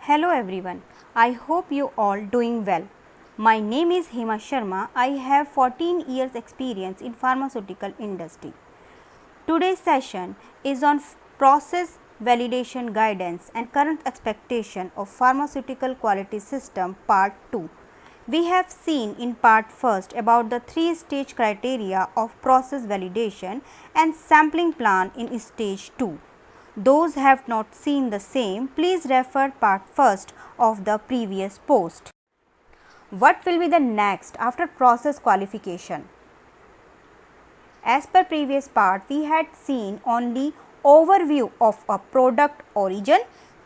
Hello everyone, I hope you all doing well. My name is Hema Sharma. I have 14 years experience in pharmaceutical industry. Today's session is on process validation guidance and current expectation of pharmaceutical quality system part 2. We have seen in part first about the 3-stage criteria of process validation and sampling plan in stage 2. Those have not seen the same, please refer part first of the previous post. What will be the next after process qualification? As per previous part, we had seen only overview of a product origin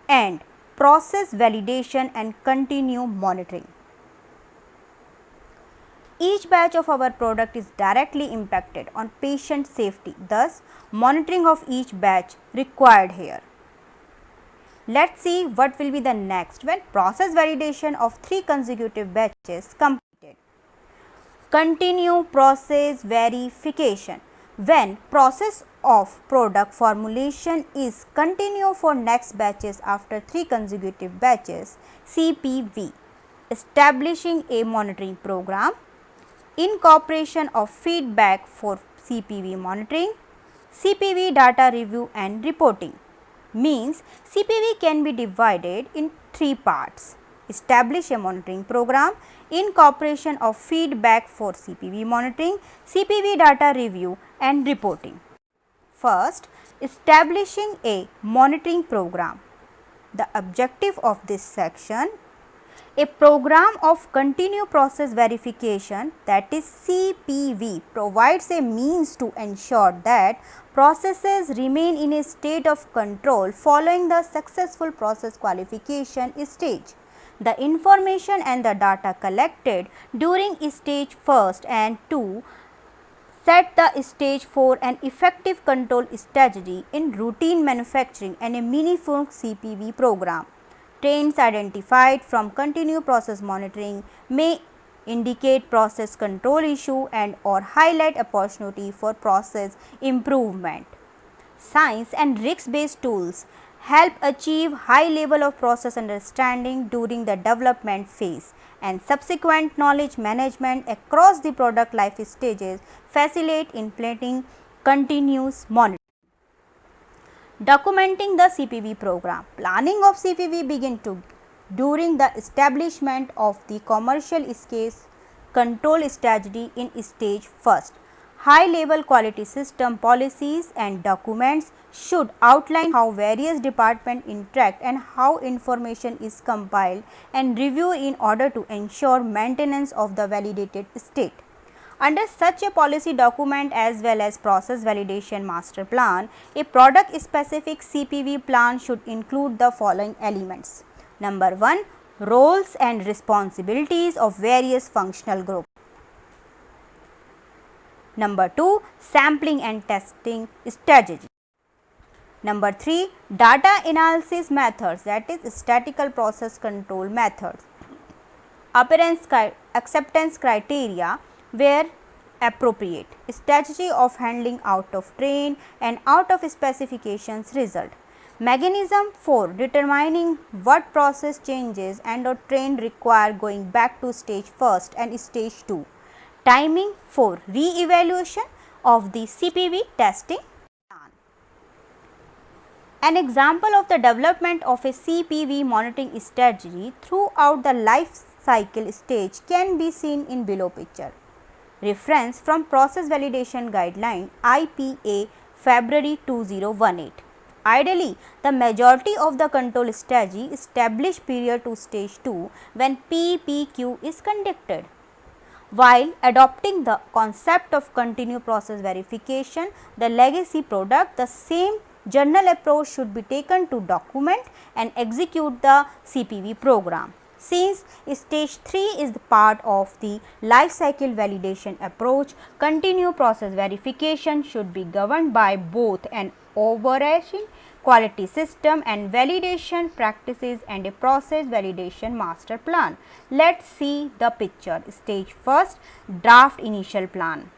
and process validation and continue monitoring. Each batch of our product is directly impacted on patient safety, thus monitoring of each batch required here. Let's see what will be the next when process validation of 3 consecutive batches completed. Continue process verification. When process of product formulation is continue for next batches after 3 consecutive batches, CPV. Establishing a monitoring program. Incorporation of feedback for CPV monitoring, CPV data review and reporting. Means CPV can be divided in 3 parts. Establish a monitoring program, incorporation of feedback for CPV monitoring, CPV data review and reporting. First, establishing a monitoring program. The objective of this section, a program of continuous process verification, that is CPV, provides a means to ensure that processes remain in a state of control following the successful process qualification stage. The information and the data collected during stage 1 and 2 set the stage 4 an effective control strategy in routine manufacturing and a meaningful CPV program. Trends identified from continuous process monitoring may indicate process control issue and or highlight opportunity for process improvement. Science and risk-based tools help achieve high level of process understanding during the development phase, and subsequent knowledge management across the product life stages facilitate implementing continuous monitoring. Documenting the CPV program. Planning of CPV begin during the establishment of the commercial scale control strategy in stage 1. High level quality system policies and documents should outline how various departments interact and how information is compiled and reviewed in order to ensure maintenance of the validated state. Under such a policy document as well as process validation master plan, a product specific CPV plan should include the following elements. Number 1, roles and responsibilities of various functional groups. Number 2, sampling and testing strategy. Number 3, data analysis methods, that is statistical process control methods. Acceptance criteria where appropriate, strategy of handling out of train and out of specifications result, mechanism for determining what process changes and or trend require going back to stage 1 and stage 2, timing for re-evaluation of the CPV testing plan. An example of the development of a CPV monitoring strategy throughout the life cycle stage can be seen in below picture. Reference from Process Validation Guideline IPA February 2018. Ideally, the majority of the control strategy established prior to stage 2 when PPQ is conducted. While adopting the concept of continuous process verification, the legacy product, the same general approach should be taken to document and execute the CPV program. Since stage 3 is the part of the life cycle validation approach, continuous process verification should be governed by both an overarching quality system and validation practices and a process validation master plan. Let's see the picture. Stage 1, draft initial plan.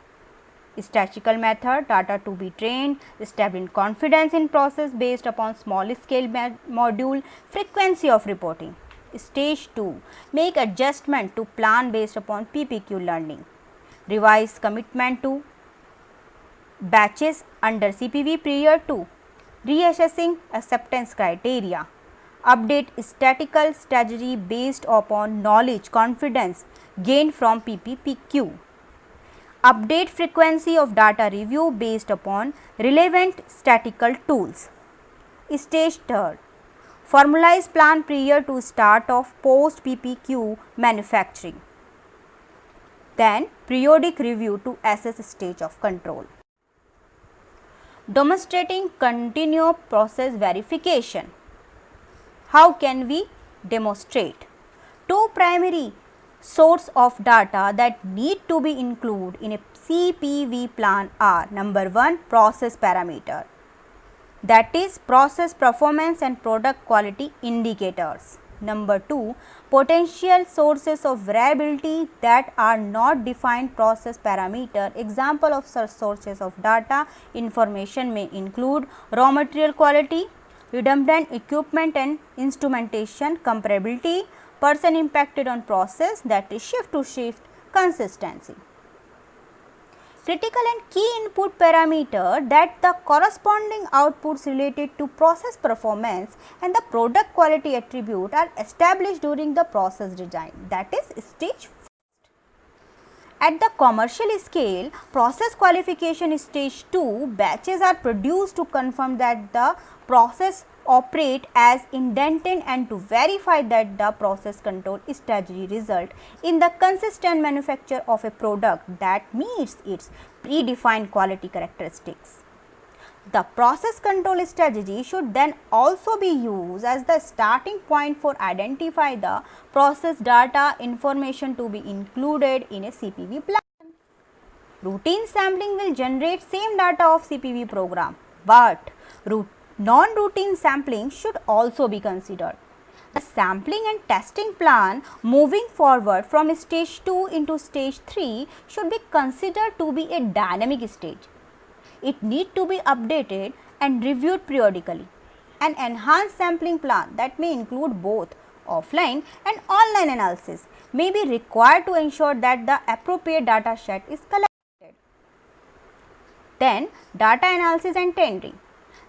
Statistical method, data to be trained, establish confidence in process based upon small scale module, frequency of reporting. Stage 2, make adjustment to plan based upon PPQ learning. Revise commitment to batches under CPV prior to reassessing acceptance criteria. Update statistical strategy based upon knowledge confidence gained from PPPQ. Update frequency of data review based upon relevant statistical tools. Stage 3, formalize plan prior to start of post PPQ manufacturing. Then periodic review to assess stage of control. Demonstrating continuous process verification. How can we demonstrate? Two primary source of data that need to be included in a CPV plan are: number 1, process parameter, that is process performance and product quality indicators. Number 2, potential sources of variability that are not defined process parameter. Example of such sources of data information may include raw material quality, redundant equipment and instrumentation comparability, person impacted on process, that is shift to shift consistency. Critical and key input parameter that the corresponding outputs related to process performance and the product quality attribute are established during the process design, that is stage 1. At the commercial scale, process qualification stage 2, batches are produced to confirm that the process operate as intended and to verify that the process control strategy result in the consistent manufacture of a product that meets its predefined quality characteristics. The process control strategy should then also be used as the starting point for identify the process data information to be included in a CPV plan. Routine sampling will generate same data of CPV program, but non-routine sampling should also be considered. The sampling and testing plan moving forward from stage 2 into stage 3 should be considered to be a dynamic stage. It needs to be updated and reviewed periodically. An enhanced sampling plan that may include both offline and online analysis may be required to ensure that the appropriate data set is collected. Then, data analysis and tendering.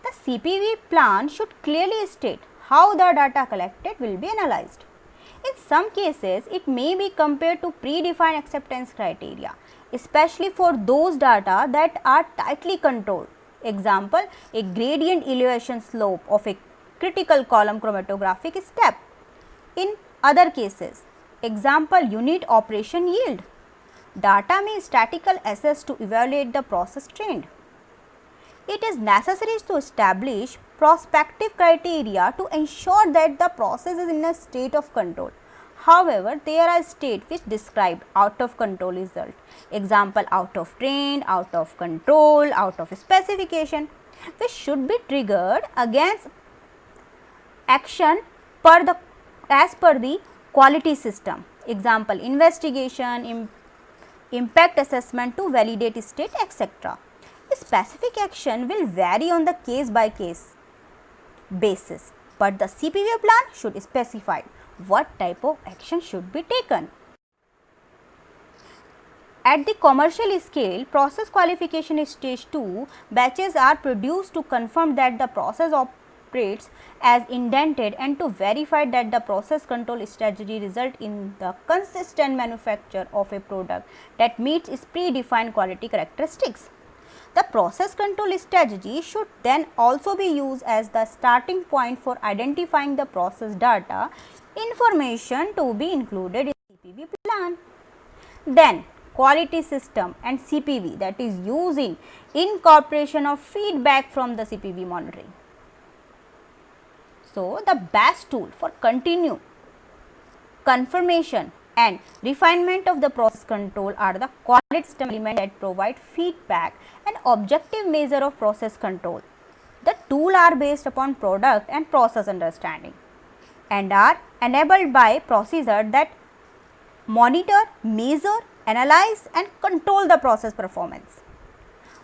The CPV plan should clearly state how the data collected will be analyzed. In some cases, it may be compared to predefined acceptance criteria, especially for those data that are tightly controlled. Example, a gradient elevation slope of a critical column chromatographic step. In other cases, example, unit operation yield. Data may statically assess to evaluate the process trend. It is necessary to establish prospective criteria to ensure that the process is in a state of control. However, there are states which describe out of control result. Example, out of trend, out of control, out of specification, which should be triggered against action as per the quality system. Example, investigation, impact assessment to validate state, etc. Specific action will vary on the case by case basis, but the CPV plan should specify what type of action should be taken. At the commercial scale, process qualification stage 2, batches are produced to confirm that the process operates as intended and to verify that the process control strategy result in the consistent manufacture of a product that meets its predefined quality characteristics. The process control strategy should then also be used as the starting point for identifying the process data information to be included in CPV plan. Then, quality system and CPV, that is using incorporation of feedback from the CPV monitoring. So, the best tool for continued confirmation and refinement of the process control are the quality system elements that provide feedback and objective measure of process control. The tools are based upon product and process understanding and are enabled by procedures that monitor, measure, analyze and control the process performance.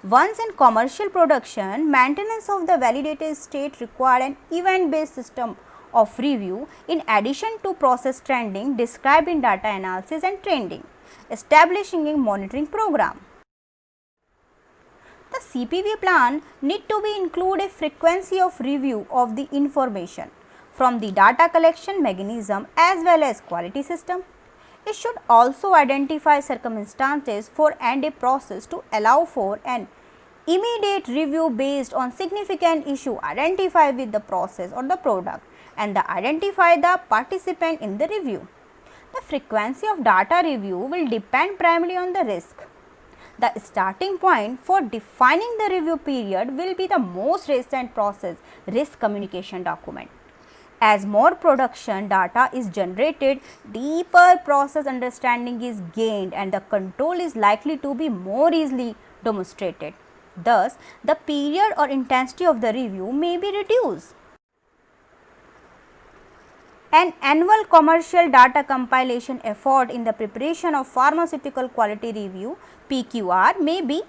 Once in commercial production, maintenance of the validated state required an event-based system of review in addition to process trending described in data analysis and trending, establishing a monitoring program. The CPV plan need to be include a frequency of review of the information from the data collection mechanism as well as quality system. It should also identify circumstances for and a process to allow for an immediate review based on significant issue identified with the process or the product and identify the participant in the review. The frequency of data review will depend primarily on the risk. The starting point for defining the review period will be the most recent process risk communication document. As more production data is generated, deeper process understanding is gained and the control is likely to be more easily demonstrated. Thus, the period or intensity of the review may be reduced. An annual commercial data compilation effort in the preparation of pharmaceutical quality review (PQR) may be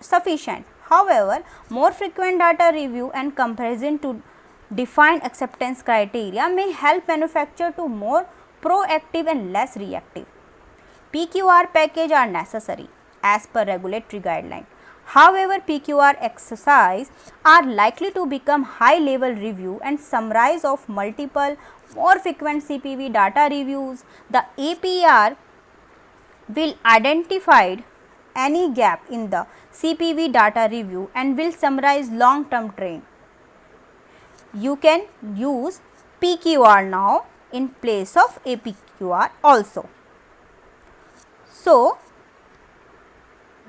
sufficient. However, more frequent data review and comparison to defined acceptance criteria may help manufacturer to more proactive and less reactive. PQR package are necessary as per regulatory guideline. However, PQR exercise are likely to become high level review and summarize of multiple more frequent CPV data reviews. The APR will identify any gap in the CPV data review and will summarize long term trend. You can use PQR now in place of APQR also. So,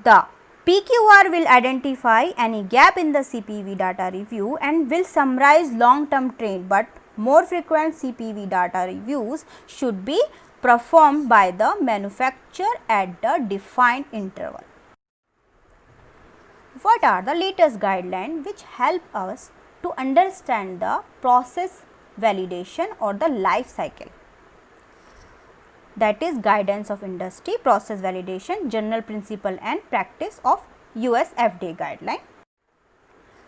the PQR will identify any gap in the CPV data review and will summarize long term trend, but more frequent CPV data reviews should be performed by the manufacturer at the defined interval. What are the latest guidelines which help us to understand the process validation or the life cycle? That is Guidance of Industry Process Validation General Principle and Practice of US FDA guideline.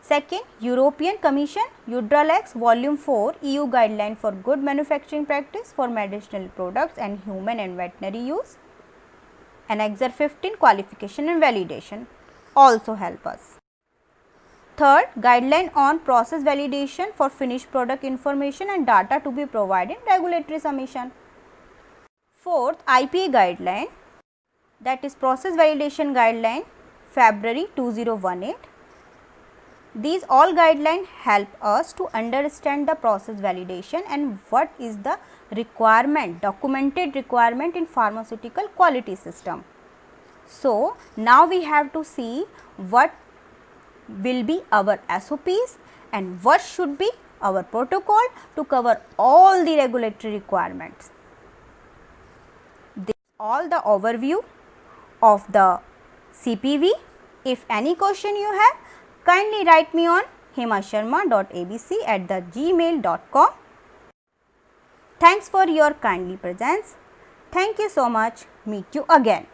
Second, European Commission EUDRALEX Volume 4 EU Guideline for Good Manufacturing Practice for Medicinal Products and Human and Veterinary Use. Annexure 15 Qualification and Validation also help us. Third, Guideline on Process Validation for Finished Product Information and Data to be provided in Regulatory Submission. Fourth, IPA Guideline, that is Process Validation Guideline, February 2018. These all guidelines help us to understand the process validation and what is the requirement, documented requirement in pharmaceutical quality system. So, now we have to see what will be our SOPs and what should be our protocol to cover all the regulatory requirements. This is all the overview of the CPV. If any question you have, kindly write me on hemasharma.abc@gmail.com. Thanks for your kindly presence. Thank you so much. Meet you again.